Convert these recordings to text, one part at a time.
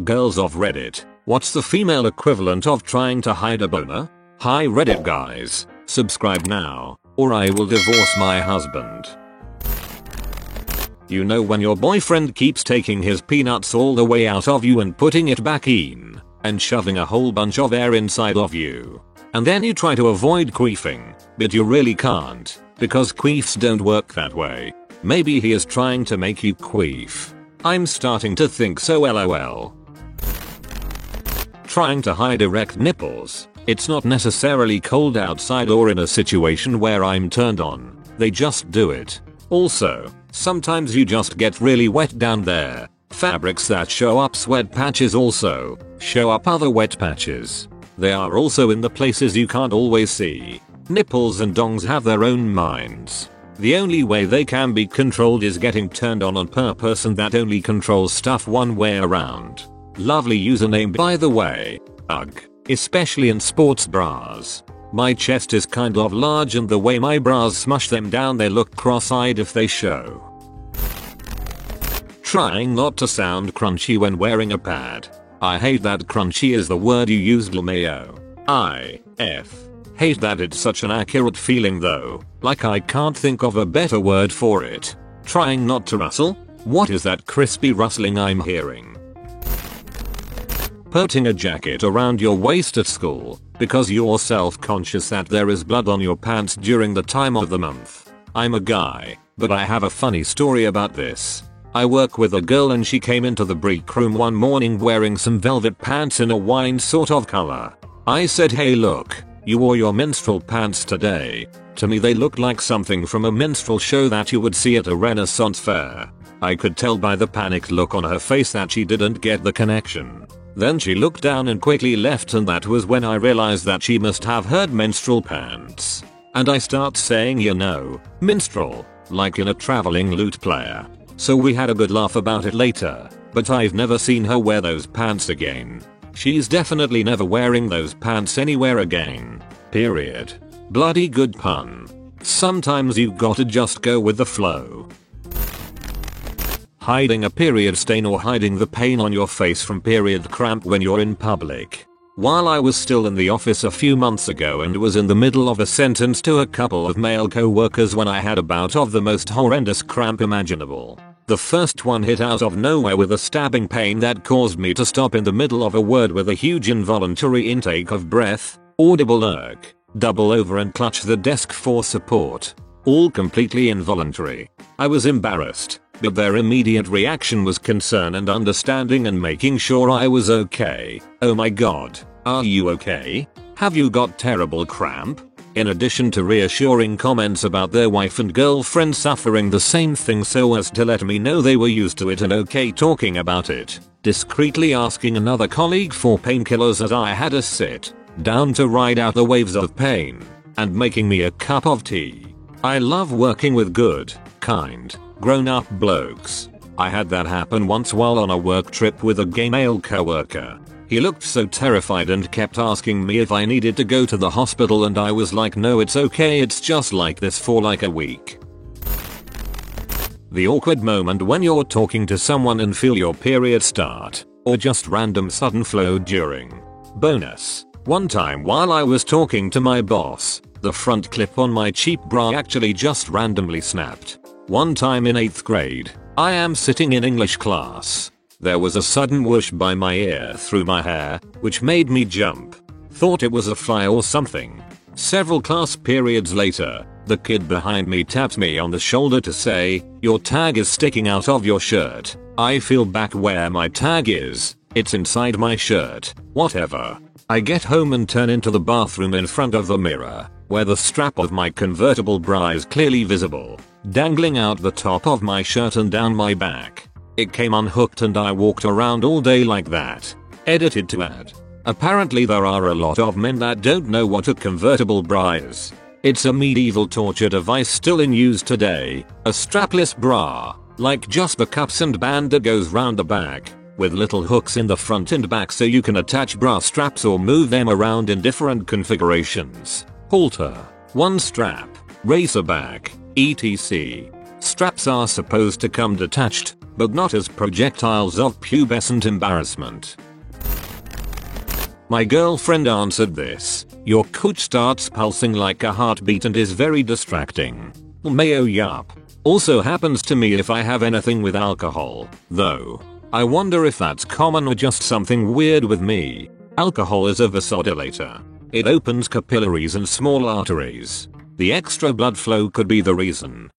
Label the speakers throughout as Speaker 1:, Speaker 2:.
Speaker 1: Girls of Reddit, what's the female equivalent of trying to hide a boner? Hi Reddit guys, subscribe now, or I will divorce my husband. You know when your boyfriend keeps taking his peanuts all the way out of you and putting it back in, and shoving a whole bunch of air inside of you. And then you try to avoid queefing, but you really can't, because queefs don't work that way. Maybe he is trying to make you queef. I'm starting to think so, lol. Trying to hide erect nipples. It's not necessarily cold outside or in a situation where I'm turned on. They just do it. Also, sometimes you just get really wet down there. Fabrics that show up sweat patches also show up other wet patches. They are also in the places you can't always see. Nipples and dongs have their own minds. The only way they can be controlled is getting turned on purpose, and that only controls stuff one way around. Lovely username by the way. Ugh. Especially in sports bras. My chest is kind of large and the way my bras smush them down they look cross-eyed if they show. Trying not to sound crunchy when wearing a pad. I hate that crunchy is the word you used, LMAO. Hate that it's such an accurate feeling though, like I can't think of a better word for it. Trying not to rustle? What is that crispy rustling I'm hearing? Putting a jacket around your waist at school, because you're self-conscious that there is blood on your pants during the time of the month. I'm a guy, but I have a funny story about this. I work with a girl and she came into the break room one morning wearing some velvet pants in a wine sort of color. I said, hey look, you wore your minstrel pants today. To me they looked like something from a minstrel show that you would see at a Renaissance fair. I could tell by the panicked look on her face that she didn't get the connection. Then she looked down and quickly left, and that was when I realized that she must have heard minstrel pants. And I start saying, you know, minstrel, like in a traveling lute player. So we had a good laugh about it later, but I've never seen her wear those pants again. She's definitely never wearing those pants anywhere again. Period. Bloody good pun. Sometimes you gotta just go with the flow. Hiding a period stain or hiding the pain on your face from period cramp when you're in public. While I was still in the office a few months ago and was in the middle of a sentence to a couple of male co-workers when I had a bout of the most horrendous cramp imaginable. The first one hit out of nowhere with a stabbing pain that caused me to stop in the middle of a word with a huge involuntary intake of breath, audible irk, double over and clutch the desk for support. All completely involuntary. I was embarrassed, but their immediate reaction was concern and understanding and making sure I was okay. Oh my god, are you okay? Have you got terrible cramp? In addition to reassuring comments about their wife and girlfriend suffering the same thing so as to let me know they were used to it and okay talking about it, discreetly asking another colleague for painkillers as I had a sit down to ride out the waves of pain, and making me a cup of tea. I love working with good, kind, grown-up blokes. I had that happen once while on a work trip with a gay male coworker. He looked so terrified and kept asking me if I needed to go to the hospital, and I was like, no, it's okay, it's just like this for like a week. The awkward moment when you're talking to someone and feel your period start, or just random sudden flow during. Bonus. One time while I was talking to my boss, the front clip on my cheap bra actually just randomly snapped. One time in 8th grade, I am sitting in English class. There was a sudden whoosh by my ear through my hair, which made me jump. Thought it was a fly or something. Several class periods later, the kid behind me tapped me on the shoulder to say, your tag is sticking out of your shirt. I feel back where my tag is. It's inside my shirt. Whatever. I get home and turn into the bathroom in front of the mirror, where the strap of my convertible bra is clearly visible, dangling out the top of my shirt and down my back. It came unhooked and I walked around all day like that. Edited to add. Apparently there are a lot of men that don't know what a convertible bra is. It's a medieval torture device still in use today, a strapless bra, like just the cups and band that goes round the back, with little hooks in the front and back so you can attach bra straps or move them around in different configurations. Halter, one strap, racer back, etc. Straps are supposed to come detached, but not as projectiles of pubescent embarrassment. My girlfriend answered this. Your cooch starts pulsing like a heartbeat and is very distracting. Mayo yup. Also happens to me if I have anything with alcohol, though. I wonder if that's common or just something weird with me. Alcohol is a vasodilator. It opens capillaries and small arteries. The extra blood flow could be the reason.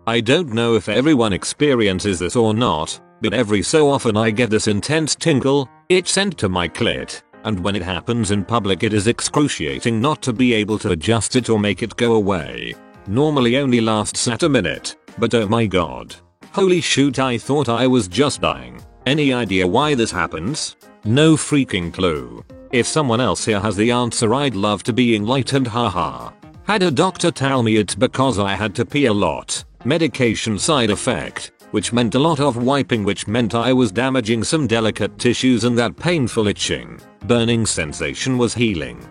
Speaker 1: I don't know if everyone experiences this or not, but every so often I get this intense tingle, itch sent to my clit, and when it happens in public it is excruciating not to be able to adjust it or make it go away. Normally only lasts at a minute, but oh my god. Holy shoot, I thought I was just dying. Any idea why this happens? No freaking clue. If someone else here has the answer, I'd love to be enlightened, haha. Had a doctor tell me it's because I had to pee a lot. Medication side effect, which meant a lot of wiping, which meant I was damaging some delicate tissues, and that painful itching, burning sensation was healing.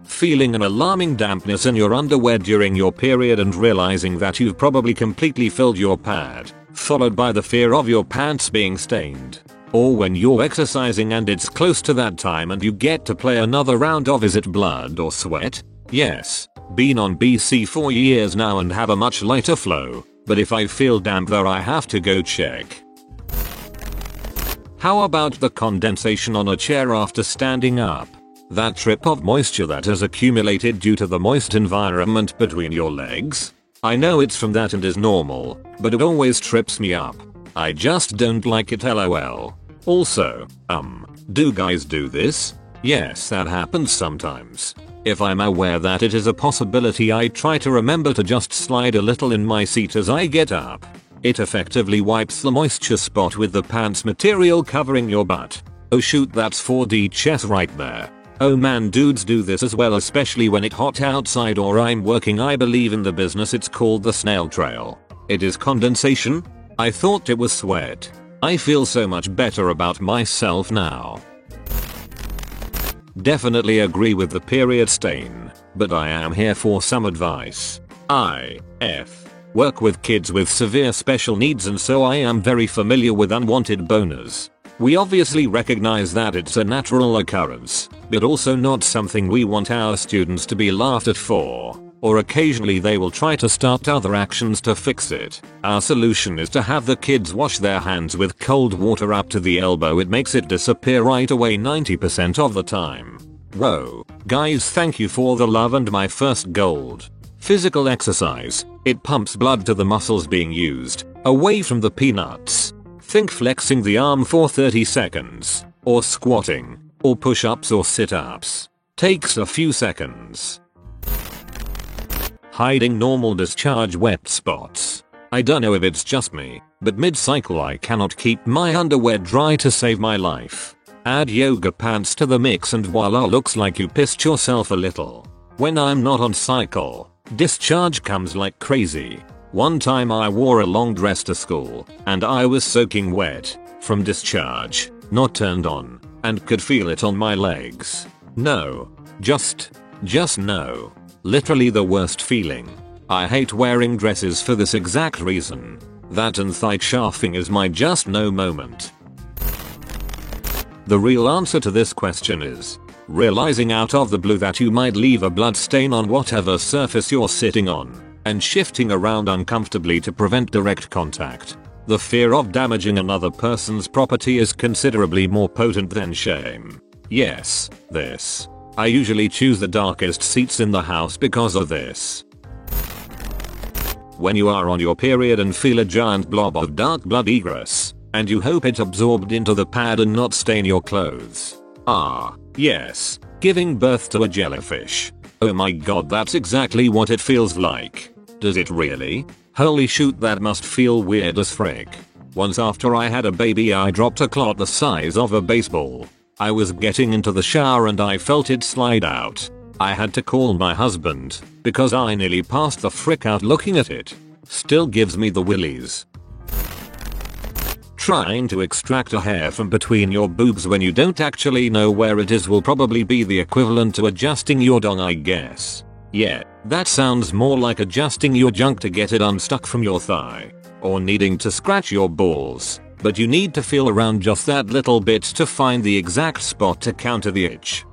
Speaker 1: Feeling an alarming dampness in your underwear during your period and realizing that you've probably completely filled your pad, followed by the fear of your pants being stained. Or when you're exercising and it's close to that time and you get to play another round of is it blood or sweat? Yes. Been on BC for years now and have a much lighter flow, but if I feel damp there I have to go check. How about the condensation on a chair after standing up? That trip of moisture that has accumulated due to the moist environment between your legs? I know it's from that and is normal, but it always trips me up. I just don't like it, lol. Also, do guys do this? Yes, that happens sometimes. If I'm aware that it is a possibility, I try to remember to just slide a little in my seat as I get up. It effectively wipes the moisture spot with the pants material covering your butt. Oh shoot, that's 4D chess right there. Oh man, dudes do this as well, especially when it's hot outside or I'm working. I believe in the business it's called the snail trail. It is condensation? I thought it was sweat. I feel so much better about myself now. Definitely agree with the period stain, but I am here for some advice. I work with kids with severe special needs, and so I am very familiar with unwanted boners. We obviously recognize that it's a natural occurrence, but also not something we want our students to be laughed at for, or occasionally they will try to start other actions to fix it. Our solution is to have the kids wash their hands with cold water up to the elbow. It makes it disappear right away 90% of the time. Whoa, guys, thank you for the love and my first gold. Physical exercise. It pumps blood to the muscles being used, away from the peanuts. Think flexing the arm for 30 seconds, or squatting, or push-ups or sit-ups. Takes a few seconds. Hiding normal discharge wet spots. I don't know if it's just me, but mid-cycle I cannot keep my underwear dry to save my life. Add yoga pants to the mix and voila, looks like you pissed yourself a little. When I'm not on cycle, discharge comes like crazy. One time I wore a long dress to school, and I was soaking wet from discharge, not turned on, and could feel it on my legs. No. Just no. Literally the worst feeling. I hate wearing dresses for this exact reason. That and thigh chafing is my just no moment. The real answer to this question is realizing out of the blue that you might leave a blood stain on whatever surface you're sitting on, and shifting around uncomfortably to prevent direct contact. The fear of damaging another person's property is considerably more potent than shame. Yes, this. I usually choose the darkest seats in the house because of this. When you are on your period and feel a giant blob of dark blood egress, and you hope it absorbed into the pad and not stain your clothes. Ah, yes, giving birth to a jellyfish. Oh my god, that's exactly what it feels like. Does it really? Holy shoot, that must feel weird as frick. Once after I had a baby I dropped a clot the size of a baseball. I was getting into the shower and I felt it slide out. I had to call my husband, because I nearly passed the frick out looking at it. Still gives me the willies. Trying to extract a hair from between your boobs when you don't actually know where it is will probably be the equivalent to adjusting your dong, I guess. Yeah, That sounds more like adjusting your junk to get it unstuck from your thigh. Or needing to scratch your balls. But you need to feel around just that little bit to find the exact spot to counter the itch.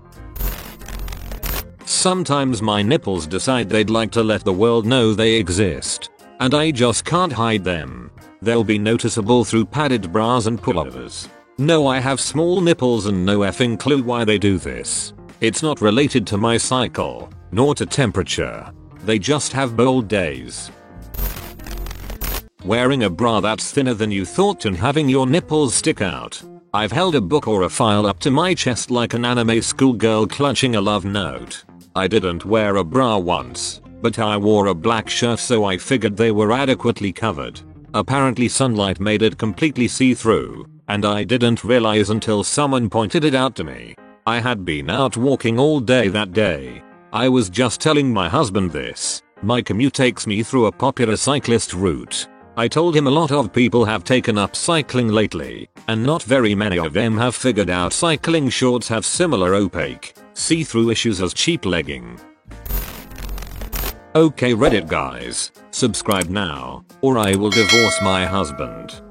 Speaker 1: Sometimes my nipples decide they'd like to let the world know they exist. And I just can't hide them. They'll be noticeable through padded bras and pullovers. No, I have small nipples and no effing clue why they do this. It's not related to my cycle, nor to temperature. They just have bold days. Wearing a bra that's thinner than you thought and having your nipples stick out. I've held a book or a file up to my chest like an anime schoolgirl clutching a love note. I didn't wear a bra once, but I wore a black shirt so I figured they were adequately covered. Apparently sunlight made it completely see-through, and I didn't realize until someone pointed it out to me. I had been out walking all day that day. I was just telling my husband this. My commute takes me through a popular cyclist route. I told him a lot of people have taken up cycling lately, and not very many of them have figured out cycling shorts have similar opaque, see-through issues as cheap legging. Okay Reddit guys, subscribe now, or I will divorce my husband.